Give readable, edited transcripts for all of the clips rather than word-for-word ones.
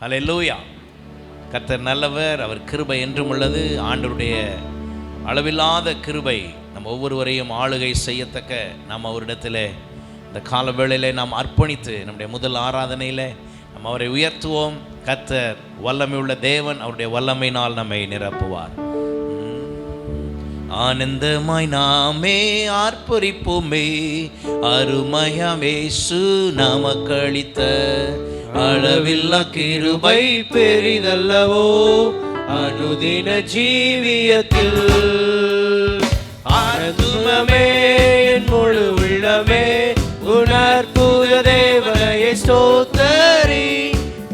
அல்லேலூயா. கர்த்தர் நல்லவர், அவர் கிருபை என்றும் உள்ளது. ஆண்டவருடைய அளவில்லாத கிருபை நம்ம ஒவ்வொருவரையும் ஆளுகை செய்யத்தக்க நாம் அவரிடத்தில் இந்த கால வேளையிலே நாம் அர்ப்பணித்து நம்முடைய முதல் ஆராதனையில் நம்ம அவரை உயர்த்துவோம். கர்த்தர் வல்லமை உள்ள தேவன், அவருடைய வல்லமையினால் நம்மை நிரப்புவார். ஆனந்தமாய் நாமே ஆர்ப்பரிப்போமே, அருமையாம் இயேசு நமக்களித்த அளவில்லா கிருபை பெரிதல்லவோ அனுதின ஜீவியத்தில். ஆனந்தமே என் முழு உள்ளமே, உணர்ப்புத தேவனையை ஸ்தோத்தரி.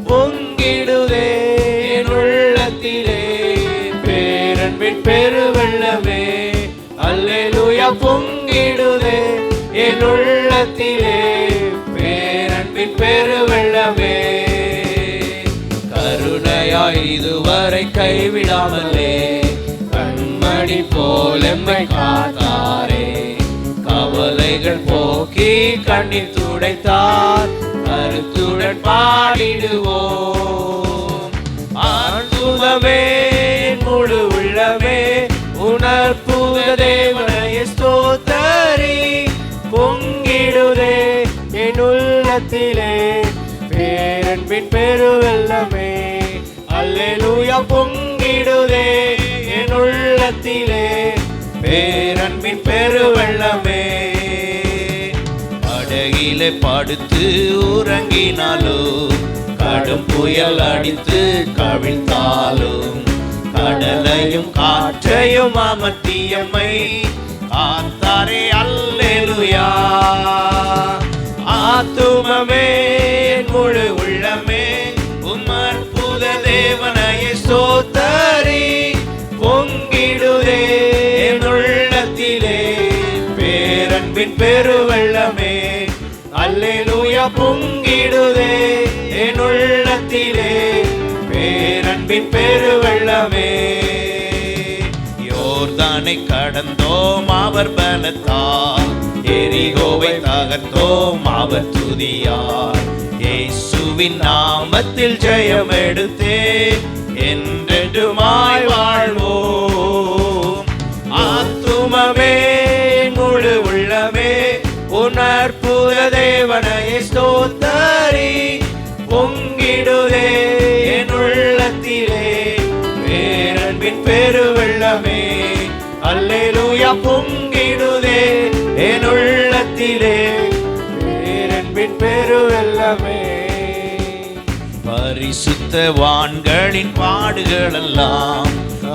பொங்கிடுதே என் உள்ளத்திலே பேரன்பின் பெருவெள்ளமே, அல்லேலூயா. பொங்கிடுதே என் உள்ளத்திலே பேரன்பின் பெருவெள்ளமே. கருணையாய் இதுவரை கைவிடாமலே கண்மணி போல் எம்மை காத்தாரே. கவலைகள் போக்கி கண்ணீர் துடைத்தார், கருத்துடன் பாடிடுவோம். ஆண்டுதமே முழு உள்ளமே, உணர்ப்புத தேவனையை ஸ்தோத்தரி. பொங்கிடுதே என் உள்ளத்திலே பேரன்பின் பெருவெள்ளமே, அல்லேலூயா. பொங்கிடுதே என் உள்ளத்திலே பேரன்பின் பெருவெள்ளமே. படகிலே படுத்து உறங்கினாலும், கடும் புயல் அடித்து கவிழ்த்தாலும், கடலையும் காற்றையும் அமர்த்தியம்மை காத்தாரே, அல்லேலூயா. ஆத்துமமே முழு உள்ளமே, உம்மற்புத தேவனையை ஸ்தோத்தரி. பொங்கிடுதே என் உள்ளத்திலே பேரன்பின் பெருவெள்ளமே, அல்லேலூயா. பொங்கிடுதே என் உள்ளத்திலே பேரன்பின் பெருவெள்ளமே. யோர்தானை கடந்தோம் அவர் பலத்தால், எரிகோவை தகர்த்தோம் அவர் துதியால். இயேசுவின் நாமத்தில் ஜெயம் எடுத்தே என்றென்றுமாய் வாழ்வோம். ஆத்துமமே முழு உள்ளமே, உணர்ப்புத தேவனையை ஸ்தோத்தரி. பொங்கிடுதே என் உள்ளத்திலே பேரன்பின் பெருவெள்ளமே, அல்லேலூயா. பொங்கிடுதே என் உள்ளத்திலே பேரன்பின் பெருவெள்ளமே. பரிசுத்தவான்களின் பாடுகளெல்லாம்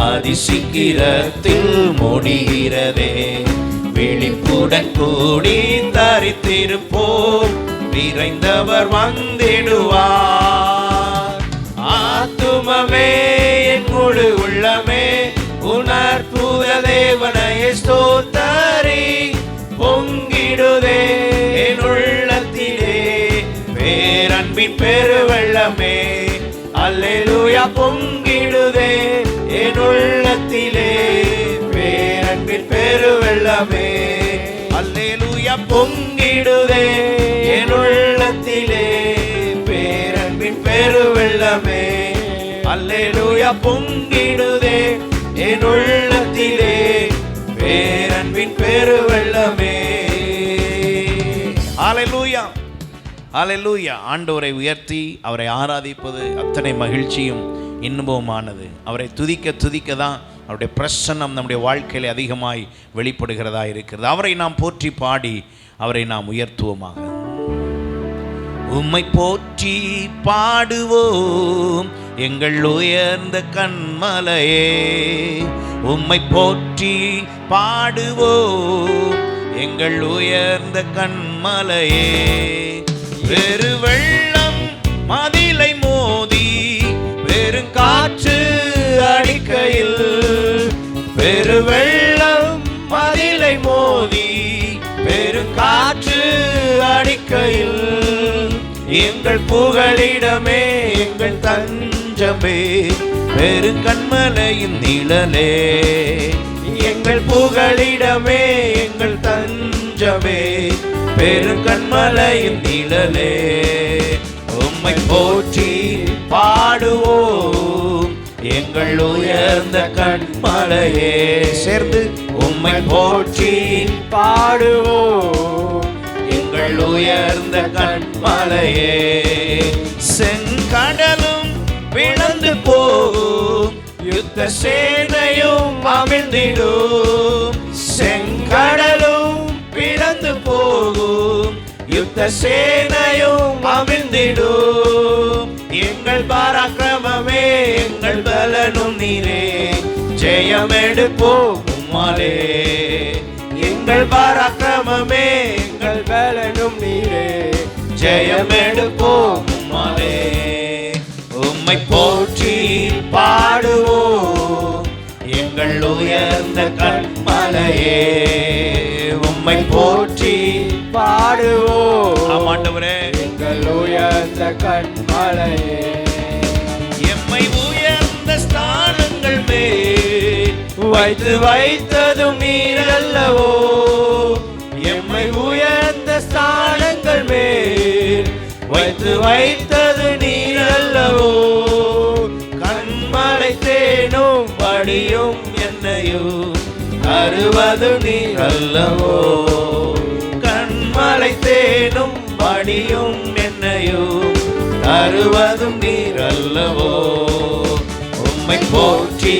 அதிசீக்கிரத்தில் முடிகிறதே. விழிப்புடன் கூடி தரித்திருப்போர், விரைந்தவர் வந்திடுவார். ஆத்துமமே என் முழு உள்ளமே, உணர்ப்புத தேவனையை ஸ்தோத்தரி. பொங்கிடுதே என் உள்ளத்திலே பேரன்பின் பெருவெள்ளமே, அல்லேலூயா. பொங்கிடுதே என் உள்ளத்திலே பேரன்பின் பெருவெள்ளமே, அல்லேலூயா. பொங்கிடுதே என் உள்ளத்திலே பேரன்பின் பெருவெள்ளமே, அல்லேலூயா. பொங்கிடுதே என் உள்ளத்திலே பேரன்பின் பெருவெள்ளமே. ஹல்லேலூயா, ஹல்லேலூயா. ஆண்டவரை உயர்த்தி அவரை ஆராதிப்பது அத்தனை மகிழ்ச்சியும் இன்பமானது. அவரை துதிக்க துதிக்க தான் அவருடைய பிரசன்னம் நம்முடைய வாழ்க்கையில் அதிகமாய் வெளிப்படுகிறதா இருக்கிறது. அவரை நாம் போற்றி பாடி அவரை நாம் உயர்த்துவோமாக. உம்மை போற்றி பாடுவோம் எங்கள் உயர்ந்த கன்மலையே, உம்மை போற்றி பாடுவோம் எங்கள் உயர்ந்த கன்மலையே. பெருவெள்ளம் மதிலை மோதி பெருங்காற்று அடிக்கையில், பெருவெள்ளம் மதிலை மோதி பெருங்காற்று அடிக்கையில், எங்கள் புகலிடமே எங்கள் தஞ்சமே பெருங்கண்மலையின் நிழலே, எங்கள் புகலிடமே எங்கள் தஞ்சமே பெருங்கண்மலையின் நிழலே. உம்மை போற்றி பாடுவோம் எங்கள் உயர்ந்த கண்மலையே. சேர்ந்து உம்மை போற்றி பாடுவோம் எங்கள் உயர்ந்த கண்மலையே. செங்கடலும் பிளந்து போகும் யுத்த சேனையும் அமிழ்ந்திடும். செங்கடலும் பிளந்து போகும் யுத்த சேனையும் அமிழ்ந்திடும். எங்கள் பராக்கிரமமே எங்கள் பலனும் நீரே, ஜெயமெடுப்போம் உம்மாலே. எங்கள் பராக்கிரமமே எங்கள் பலனும் நீரே, ஜெயமெடுப்போம் உம்மாலே. உம்மை போற்றி பாடுவோம் எங்கள் உயர்ந்த கண்மலையே. உம்மை போற்றி பாடுவோம் ஆண்டவரே எங்கள் உயர்ந்த கண்மலையே. எம்மை உயர்ந்த ஸ்தானங்கள் மேல் வைத்ததும் நீரல்லவோ. எம்மை உயர்ந்த ஸ்தானங்கள் மேல் வைத்தது நீரல்லவோ. கண்மலை தேனும் படியும் என்னையும் அருவது நீரல்லவோ. கண்மலை தேனும் படியும் என்னையும் அருவதும் நீரல்லவோ. உம்மை போற்றி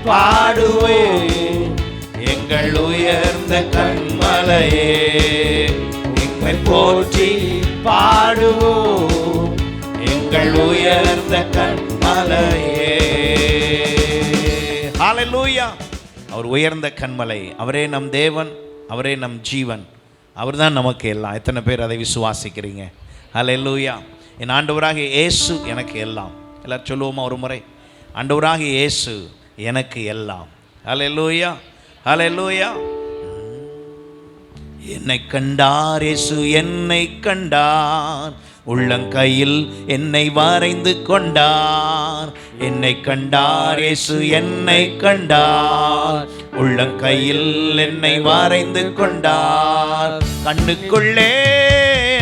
பாடுவேன் எங்கள் உயர்ந்த கண்மலையே. உம்மை போற்றி பாடுவோம் எங்கள் உயர்ந்த கண்மலையே. ஹல்லேலூயா. அவர் உயர்ந்த கண்மலை, அவரே நம் தேவன், அவரே நம் ஜீவன், அவர்தான் நமக்கு எல்லாம். எத்தனை பேர் அதை விசுவாசிக்கிறீங்க? ஹல்லேலூயா. என் ஆண்டவராகிய இயேசு எனக்கு எல்லாம். எல்லாரும் சொல்லுவோமா ஒரு முறை? ஆண்டவராகிய இயேசு எனக்கு எல்லாம். ஹல்லேலூயா, ஹல்லேலூயா. என்னை கண்டார் இயேசு, என்னை கண்டார், உள்ளங்கையில் என்னை வரைந்து கொண்டார். என்னை கண்டார் இயேசு, என்னை கண்டார், உள்ளங்கையில் என்னை வரைந்து கொண்டார். கண்ணுக்குள்ளே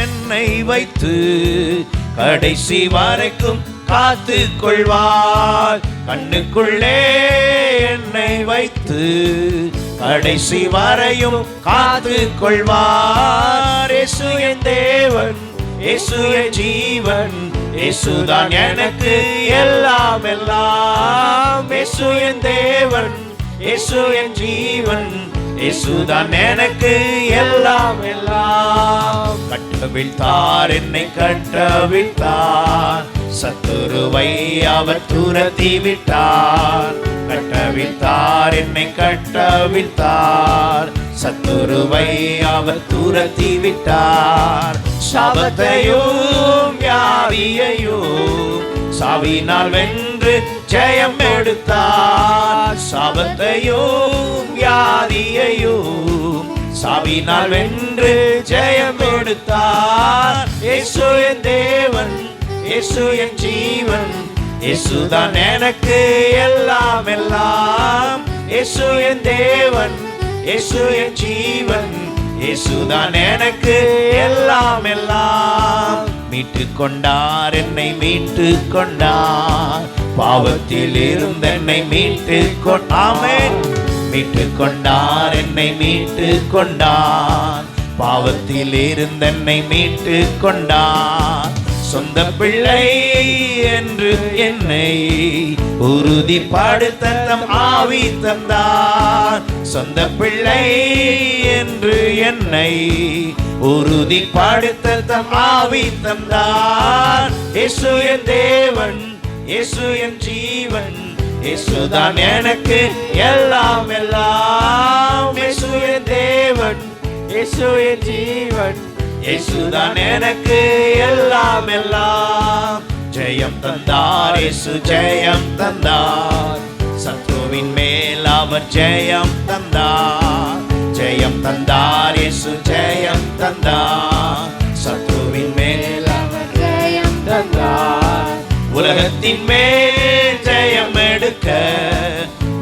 என்னை வைத்து கடைசி வரைக்கும் காத்து கொள்வார். கண்ணுக்குள்ளே என்னை வைத்து கடைசி வரையும் காத்து கொள்வார். இயேசு என் தேவன், இயேசு என் ஜீவன், இயேசுதான் எனக்கு எல்லாம் எல்லாம். இயேசு என் தேவன், இயேசு என் ஜீவன், இயேசுதான் எனக்கு எல்லாம் எல்லாம். கட்டவிழ்த்தார் என்னை கட்டவிழ்த்தார், சத்துருவை அவர் துரத்தி விட்டார். கட்டவிழ்த்தார் என்னை கட்டவிழ்த்தார், சத்துருவை அவர் துரத்தி விட்டார். சாபத்தையும் வியாதியையும் சாவினால் வென்று ஜெயம் எடுத்தார். சாபத்தையும் வியாதியையும் சாவினால் வென்று ஜெயம் எடுத்தார். இயேசு என் தேவன், இயேசு என் ஜீவன், இயேசுதான் எனக்கு எல்லாம் எல்லாம். இயேசு என் தேவன், இயேசு என் ஜீவன், இயேசுதான் எனக்கு எல்லாம் எல்லாம். மீட்டு கொண்டார் என்னை மீட்டு கொண்டார், பாவத்தில் இருந்து என்னை மீட்டு கொண்டார். மீட்டு கொண்டார் என்னை மீட்டு கொண்டார், பாவத்தில் இருந்து என்னை மீட்டு கொண்டார். சொந்த பிள்ளை என்று என்னை உறுதிப்படுத்த தம் ஆவி தந்தார். சொந்த பிள்ளை என்று என்னை உறுதிப்படுத்த தம் ஆவி தந்தார். இயேசு என் தேவன், இயேசு என் ஜீவன், இயேசுதான் எனக்கு எல்லாம் எல்லாம். இயேசு என் தேவன், இயேசு என் ஜீவன், இயேசுதான் எனக்கு எல்லாம் எல்லாம். ஜெயம் தந்தார் இயேசு, ஜெயம் தந்தார், சத்ருவின் மேல் அவர் ஜெயம் தந்தார். ஜெயம் தந்தார் இயேசு, ஜெயம் தந்தார், சத்ருவின் மேல் அவர் ஜெயம் தந்தார். உலகத்தின் மேல் ஜெயம் எடுக்க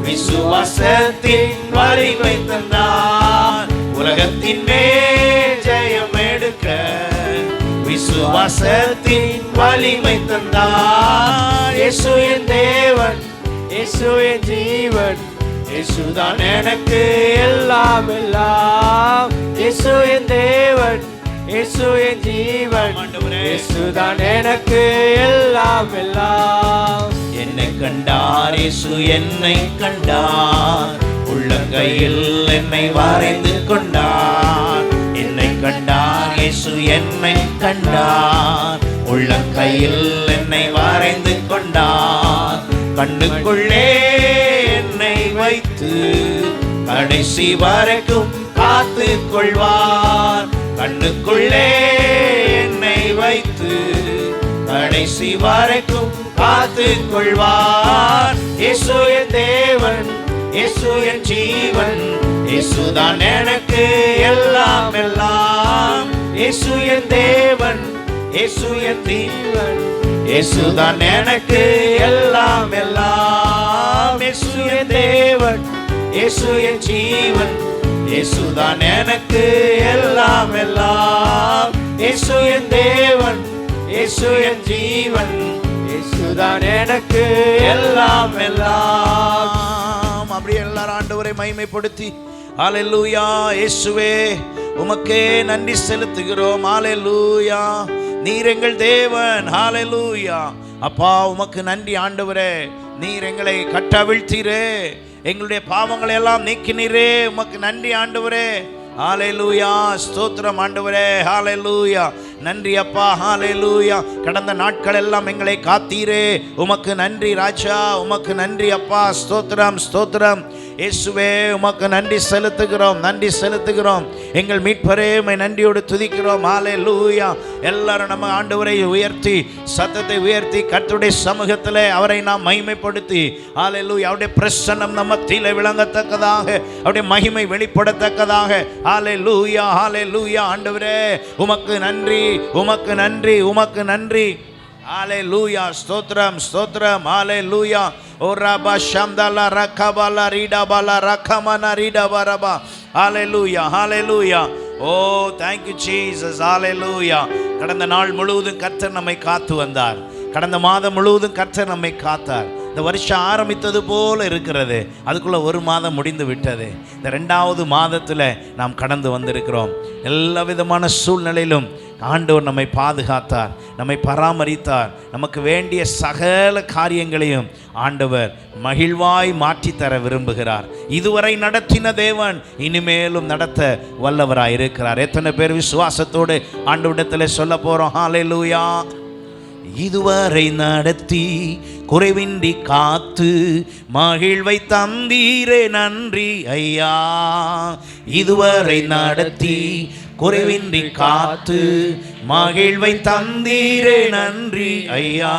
விசுவாசத்தின் வலிமை தந்தார். உலகத்தின் மேல் ஜெயம் எடுக்க விசுவாசத்தின் வலிமை தந்தார். இயேசு என் தேவன், இயேசு என் ஜீவன், இயேசுதான் எனக்கு எல்லாம் எல்லாம். இயேசு என் தேவன், இயேசு என் ஜீவன், இயேசுதான் எனக்கு எல்லாம் எல்லாம். என்னை கண்டார் இயேசு, என்னை கண்டார், உள்ளங்கையில் என்னை வரைந்து கொண்டார். என்னை கண்டார் இயேசு, என்னை கண்டார், உள்ளங்கையில் என்னை வரைந்து கொண்டார். கண்ணுக்குள்ளே என்னை வைத்து கடைசி வரைக்கும் காத்து கொள்வார். கண்ணுக்குள்ளே என்னை வைத்து கடைசி வரைக்கும் காத்து கொள்வார். இயேசு என் தேவன், இயேசு என் ஜீவன், இயேசுதான் எனக்கு எல்லாம் எல்லாம். இயேசு என் தேவன், இயேசு என் ஜீவன், இயேசுதான் எனக்கு எல்லாம் எல்லாம். இயேசு என் தேவன், இயேசு என் ஜீவன், இயேசுதான் எனக்கு எல்லாம் எல்லாம். இயேசு என் தேவன், இயேசு என் ஜீவன், இயேசுதான் எனக்கு எல்லாம் எல்லாம். அப்படி எல்லாரும் ஆண்டவரை மகிமைப்படுத்தி ஹல்லேலூயா. இயேசுவே உமக்கே நன்றி செலுத்துகிறோம். ஹல்லேலூயா. நீர் எங்கள் தேவன். ஹல்லேலூயா. அப்பா உமக்கு நன்றி ஆண்டவரே. நீர் எங்களை கட்டவிழ்த்தீரே, எங்களுடைய பாவங்களை எல்லாம் நீக்கினீரே. உமக்கு நன்றி ஆண்டவரே. ஹல்லேலூயா. ஸ்தோத்திரம் ஆண்டவரே. ஹல்லேலூயா. நன்றி அப்பா. ஹல்லேலூயா. கடந்த நாட்கள் எல்லாம் எங்களை காத்தீரே. உமக்கு நன்றி ராஜா. உமக்கு நன்றி அப்பா. ஸ்தோத்திரம் ஸ்தோத்திரம். இயேசுவே உமக்கு நன்றி செலுத்துகிறோம், நன்றி செலுத்துகிறோம். எங்கள் மீட்பரே உம்மை நன்றியோடு துதிக்கிறோம். ஹல்லேலூயா. எல்லாரும் நம்ம ஆண்டவரை உயர்த்தி, சத்தத்தை உயர்த்தி கர்த்தருடைய சமூகத்தில் அவரை நாம் மகிமைப்படுத்தி ஹல்லேலூயா. அவருடைய பிரசன்னம் நம்ம மத்தியிலே விளங்கத்தக்கதாக, அவருடைய மகிமை வெளிப்படத்தக்கதாக. ஹல்லேலூயா ஹல்லேலூயா. ஆண்டவரே உமக்கு நன்றி, உமக்கு நன்றி, உமக்கு நன்றி. ஹல்லேலூயா. ஸ்தோத்திரம் ஸ்தோத்திரம். ஹல்லேலூயா. ஓராபா ஷம்தலா ரகபலா ரீடபலா ரகமனா ரீடபரபா. Hallelujah hallelujah. Oh thank you Jesus. Hallelujah. கடந்த நாள் முழுவதும் கர்த்தர் நம்மை காத்து வந்தார். கடந்த மாதம் முழுவதும் கர்த்தர் நம்மை காத்தார். இந்த வருஷம் ஆரம்பித்தது போல இருக்கிறது, அதுக்குள்ளே ஒரு மாதம் முடிந்து விட்டது. இந்த 2வது மாதத்தில் நாம் கடந்து வந்திருக்கிறோம். எல்லா விதமான சூழ்நிலையிலும் ஆண்டவர் நம்மை பாதுகாத்தார், நம்மை பராமரித்தார். நமக்கு வேண்டிய சகல காரியங்களையும் ஆண்டவர் மகிழ்வாய் மாற்றித்தர விரும்புகிறார். இதுவரை நடத்தின தேவன் இனிமேலும் நடத்த வல்லவராய் இருக்கிறார். எத்தனை பேர் விசுவாசத்தோடு ஆண்டவரிடத்தில் சொல்ல போகிறோம்? ஹல்லேலூயா. இதுவரை நடத்தி குறைவின்றி காத்து மகிழ்வை தந்தீரே நன்றி ஐயா. இதுவரை நடத்தி குறைவின்றி காத்து மகிழ்வை தந்தீரே நன்றி ஐயா.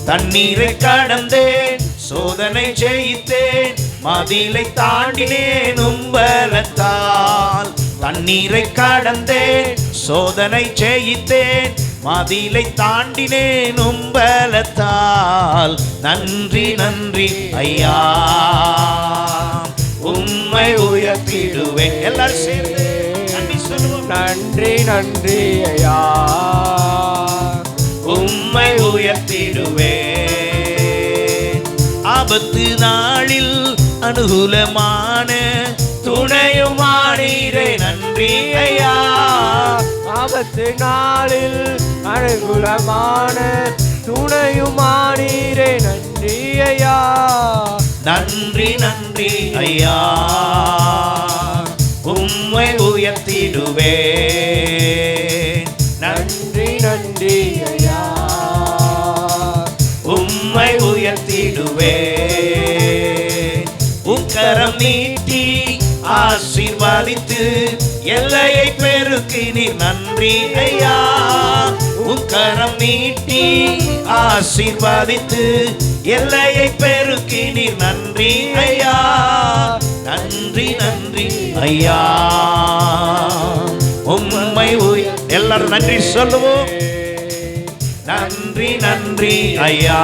தண்ணீரை கடந்தேன், சோதனை ஜெயித்தேன், மதிலை தாண்டினேன் உம்பலத்தால். தண்ணீரை கடந்தேன், சோதனை ஜெயித்தேன், மதிலை தாண்டினேன் உம்பலத்தால். நன்றி நன்றி ஐயா, உம்மை உயர்த்திடுவேன். எல்லாரும் சேர்ந்து நன்றி சொல்லுவோம். நன்றி நன்றி ஐயா, உம்மை உயர்த்திடுவேன். ஆபத்து நாளில் அனுகூலமான துணையுமானீரே நன்றி ஐயா. ஆபத்து நாளில் அனுகூலமான துணையுமானீரே நன்றி ஐயா. நன்றி நன்றி ஐயா, உம்மை உயர்த்திடுவேன். நன்றி நன்றி ஐயா, உம்மை உயர்த்திடுவேன். உக்கரம் நீட்டி ஆசீர்வதித்து எல்லையை பெருக்கினீர் நன்றி ஐயா. உக்கரம் நீட்டி ஆசீர்வதித்து எல்லையை பெருக்கினீர் நன்றி ஐயா. நன்றி நன்றி ஐயா, உம்மை எல்லாரும் நன்றி சொல்லுவோம். நன்றி நன்றி ஐயா,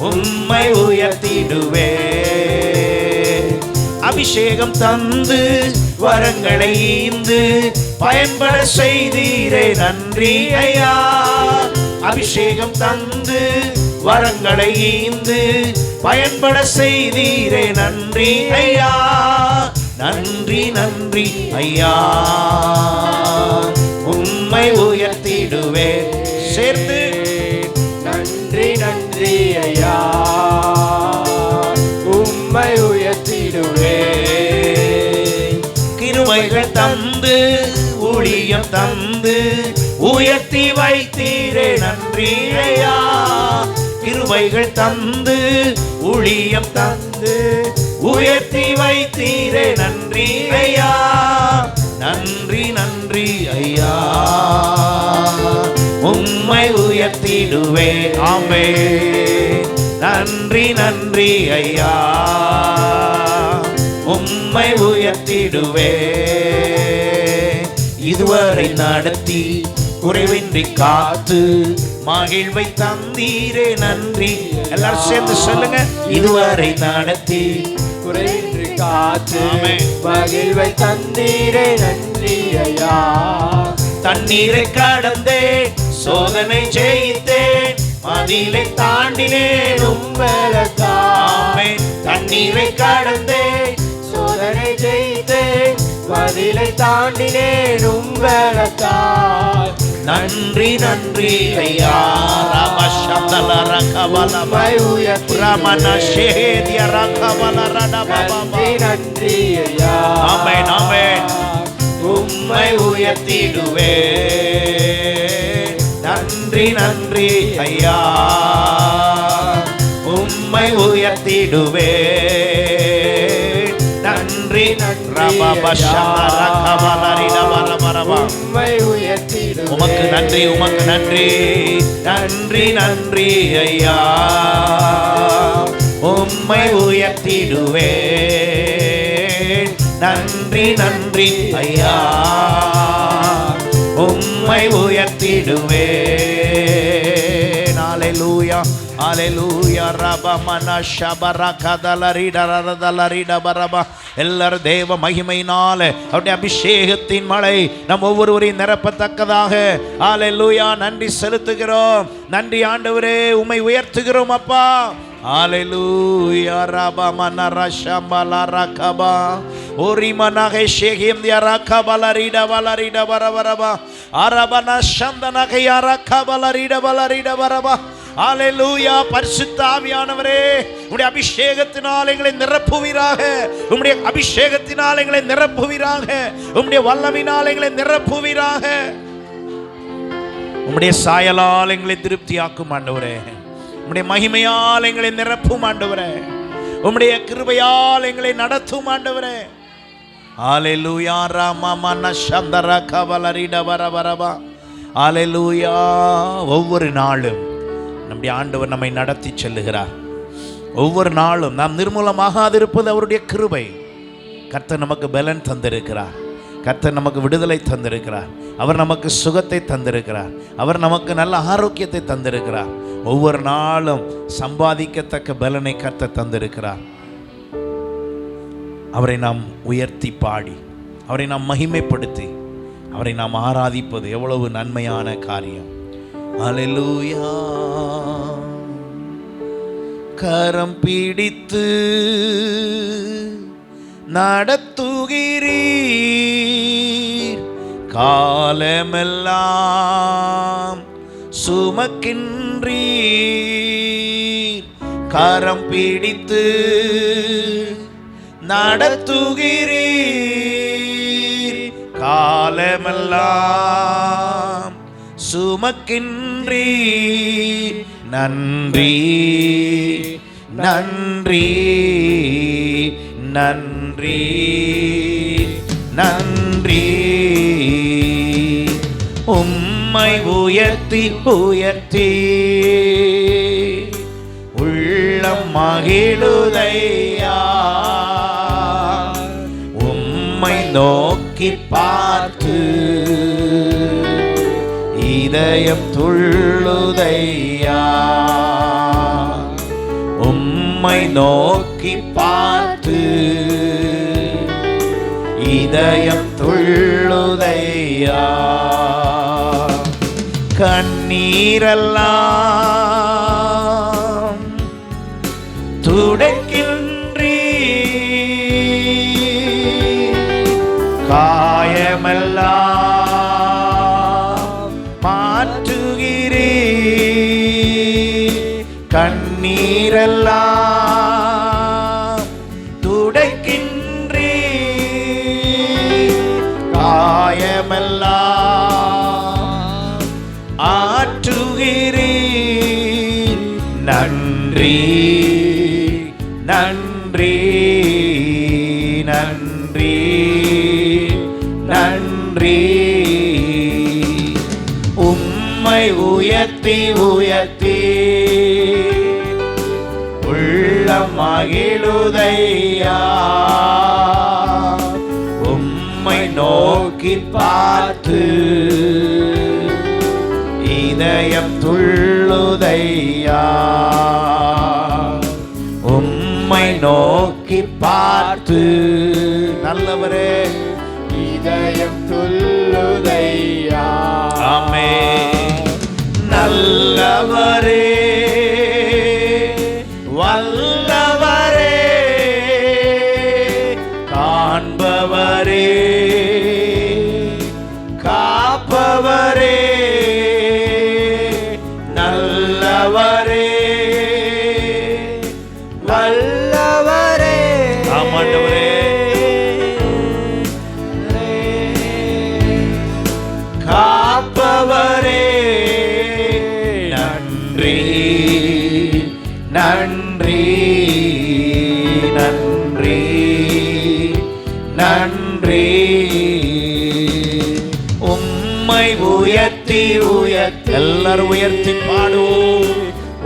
உம்மை உயர்த்திடுவேன். அபிஷேகம் தந்து வரங்களை ஈந்து பயன்பட செய்தீரே நன்றி ஐயா. அபிஷேகம் தந்து வரங்களை ஈந்து பயன்பட செய்தீரே நன்றி ஐயா. நன்றி நன்றி ஐயா, உம்மை உயர்த்திடுவே. சேர்த்து நன்றி நன்றி ஐயா, உம்மை உயர்த்திடுவே. கிருபைகள் தந்து ஊழியம் தந்து உயர்த்தி வைத்தீரே நன்றி ஐயா. கிருபைகள் தந்து ஊழியம் தந்து உயர்த்தி வைத்தீரே நன்றி ஐயா. நன்றி நன்றி ஐயா, உம்மை உயர்த்திடுவே. ஆமே நன்றி நன்றி ஐயா, உம்மை உயர்த்திடுவே. இதுவரை நடத்தி குறைவின்றி காத்து மகிழ்வை தந்தீரே நன்றி. எல்லாரும் சேர்ந்து சொல்லுங்க. இதுவரை நடத்தி குறைவின்றி காத்து மகிழ்வை தந்தீரே நன்றி ஐயா. தண்ணீரை கடந்தேன், சோதனை ஜெயித்தேன், மதிலை தாண்டினேன் உம்பலத்தாமே. தண்ணீரை கடந்தேன், சோதனை ஜெயித்தேன், மதிலை தாண்டினேன் உம்பலத்தால். நன்றி நன்றி ஐயா. நன்றி ஐயா, ஆமென் ஆமென். உம்மை உயர்த்திடுவே. நன்றி நன்றி ஐயா, உம்மை உயர்த்திடுவே. நன்றி உமக்கு நன்றி, உமக்கு நன்றி. நன்றி நன்றி ஐயா, உம்மை உயர்த்திடுவே. நன்றி நன்றி ஐயா, உம்மை உயர்த்திடுவே. ஹalleluya ஹalleluya ரபமன ஷபரகதலரிடரதலரிடபரப. எல்லாரும் தேவ மகிமையினால அவருடைய அபிஷேகத்தின் மழை நம் ஒவ்வொருவரையும் நிரப்பத்தக்கதாக ஹalleluya நன்றி செலுத்துகிறோம். நன்றி ஆண்டவரே, உம்மை உயர்த்துகிறோம் அப்பா. ஹalleluya ரபமன ரஷம்பலரகபா ஓரிமனகை ஷேகிம் யரகபலரிடபலரிடபரபரப அரபன சந்தனகை யரகபலரிடபலரிடபரப. ஹalleluya. பரிசுத்த ஆவியானவரே, உம்முடைய அபிஷேகத்தினால் எங்களை நிரப்புவீராக. உம்முடைய அபிஷேகத்தினால் எங்களை நிரப்புவீராக. உம்முடைய வல்லமையினால் எங்களை நிரப்புவீராக. உம்முடைய சாயலால் எங்களை திருப்தியாக்கும் ஆண்டவரே. உம்முடைய மகிமையால் எங்களை நிரப்பும் ஆண்டவரே. உம்முடைய கிருபையால் எங்களை நடத்தும் ஆண்டவரே. ஹalleluya ரமமன சந்தரகபலரிடபரபரப. ஹalleluya. ஒவ்வொரு நாளும் நம்முடைய ஆண்டவர் நம்மை நடத்தி செல்லுகிறார். ஒவ்வொரு நாளும் நாம் நிர்மூலமாகாதிருப்பது அவருடைய கிருபை. கர்த்தர் நமக்கு பலன் தந்திருக்கிறார். கர்த்தர் நமக்கு விடுதலை தந்திருக்கிறார். அவர் நமக்கு சுகத்தை தந்திருக்கிறார். அவர் நமக்கு நல்ல ஆரோக்கியத்தை தந்திருக்கிறார். ஒவ்வொரு நாளும் சம்பாதிக்கத்தக்க பலனை கர்த்தர் தந்திருக்கிறார். அவரை நாம் உயர்த்தி பாடி, அவரை நாம் மகிமைப்படுத்தி, அவரை நாம் ஆராதிப்பது எவ்வளவு நன்மையான காரியம். ஹalleluya. கரம் பிடித்து நடத்துகிறீர், காலமெல்லாம் சுமக்கின்றீர். கரம் பிடித்து நடத்துகிறீர், காலமெல்லாம் சுமக்கின்றீர். நன்றி நன்றி நன்றி நன்றி. உம்மை உயர்த்தி உயர்த்தி உள்ளம் மகிழுதையா. உம்மை நோக்கி பார்த்து இதயம் துள்ளுதையா. உம்மை நோக்கி பார்த்து இதயம் துள்ளுதையா. கண்ணீரெல்லாம் துடைக்கின்றீ, காயமெல்லாம் மாற்றுகிறீ. கண்ணீரெல்லாம் துடைக்கின்றீ, காயமெல்லாம் ஆற்றுகிறீர். நன்றி நன்றி நன்றி நன்றி. உம்மை உயர்த்தி உயர்த்தி உள்ளம் மகிழுதையா. உம்மை நோக்கி பார்த்து இதயம் துள்ளுதையா. உம்மை நோக்கி பார்த்து நல்லவரே இதயம் துள்ளுதையா. ஆமென். நல்லவரே வல்லவரே காண்பவரே காப்பவரே நல்லவரே வல்லவரே. ஆமாண்டவரே காப்பவரே. நன்றி நன்றி நன்றி நன்றி. உம்மை உயர்த்தி உயர்த்தி எல்லாரும் உயர்த்தி பாடுவோம்.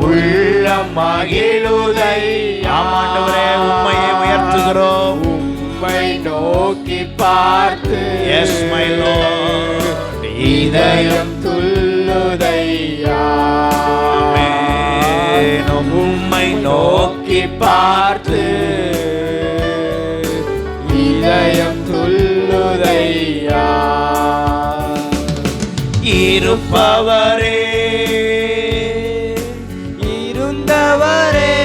உள்ளம் மகிழுதையா. ஆமாண்டவரே உம்மையை உயர்த்துகிறோம். உம்மை நோக்கி பார்த்து எஸ் மை லார்ட் இதயம் துள்ளுதையா. ஆமென். உம்மை நோக்கி பார்த்து இதயம் துள்ளுதையா. இருப்பவரே இருந்தவரே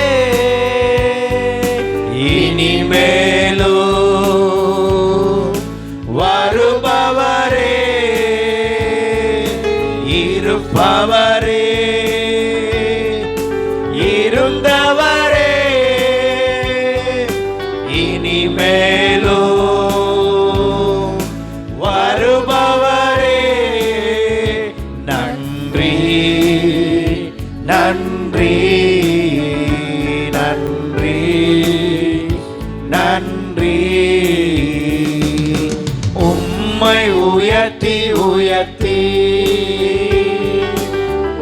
இனிமேலும் வருபவரே. இருப்பவரே இருந்தவரே இனிமேலும் வருபவரே. நன்றி நன்றி நன்றி நன்றி. உம்மை உயர்த்தி உயர்த்தி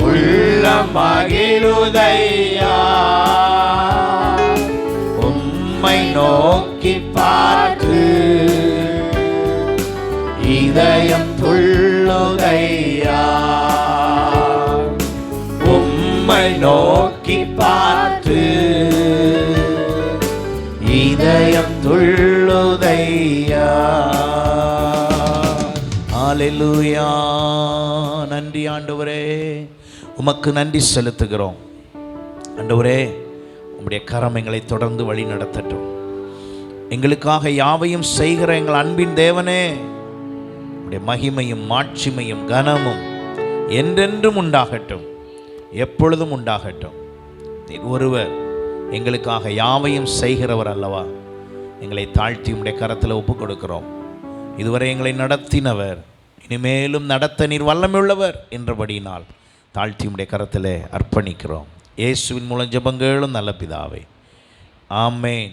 உள்ளம் மகிழுதையா. உம்மை நோக்கி பார்த்து இதயம் துள்ளுதையா. உம்மை நோக்கி பார்த்து இதயம் துள்ளுதையா. ஹல்லேலூயா. நன்றி ஆண்டவரே, உமக்கு நன்றி செலுத்துகிறோம். ஆண்டவரே, உம்முடைய கரம் எங்களை தொடர்ந்து வழி நடத்தட்டும். எங்களுக்காக யாவையும் செய்கிற எங்கள் அன்பின் தேவனே, உம்முடைய மகிமையும் மாட்சிமையும் கனமும் என்றென்றும் உண்டாகட்டும், எப்பொழுதும் உண்டாகட்டும். நீர் ஒருவர் எங்களுக்காக யாவையும் செய்கிறவர் அல்லவா. எங்களை தாழ்த்தி உம்முடைய கரத்தில் ஒப்புக் கொடுக்கிறோம். இதுவரை எங்களை நடத்தினவர், இனிமேலும் நடத்த நீர் வல்லமையுள்ளவர் என்றபடியினால் தாழ்த்தி உம்முடைய கரத்தில் அர்ப்பணிக்கிறோம். இயேசுவின் மூலம் ஜெபங்களும் நல்ல பிதாவே, ஆமென்.